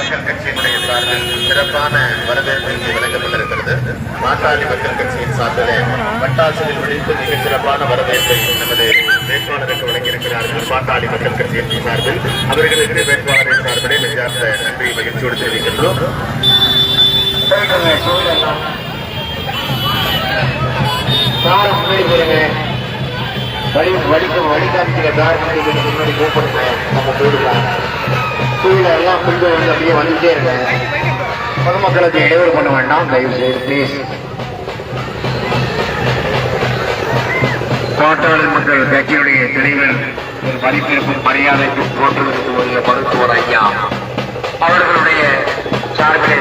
மக்கள் கட்சியினுடைய சார்பில் சிறப்பான வரவேற்பு இங்கே வழங்கப்பட்டிருக்கிறது. பாட்டாளி மக்கள் கட்சியின் சார்பிலே பட்டாசுகள் வெடித்து மிக சிறப்பான வரவேற்பை நமது வேட்பாளருக்கு வழங்கியிருக்கிறார்கள். பாட்டாளி மக்கள் கட்சியின் சார்பில் அவர்களுக்கு வேட்பாளரின் சார்பிலே நெஞ்சார்ந்த நன்றி மகிழ்ச்சியோடு தெரிவிக்கின்றோம். வழிகாமிக்கிற முன்னாடி கூப்பிடுங்க. நம்ம போயிடலாம். டூவீலர் எல்லாம் கொஞ்சம் வந்து அப்படியே வந்துட்டே இருங்க. பொதுமக்களுக்கு இடையூறு பண்ண வேண்டாம் தயவு செய்து பிளீஸ். பாட்டாளி மக்கள் கட்சியுடைய தலைவர் ஒரு மதிப்பிற்கும் மரியாதைக்கும் போற்றுவதற்கு ஒரு மருத்துவர் ஐயா அவர்களுடைய சார்பிலே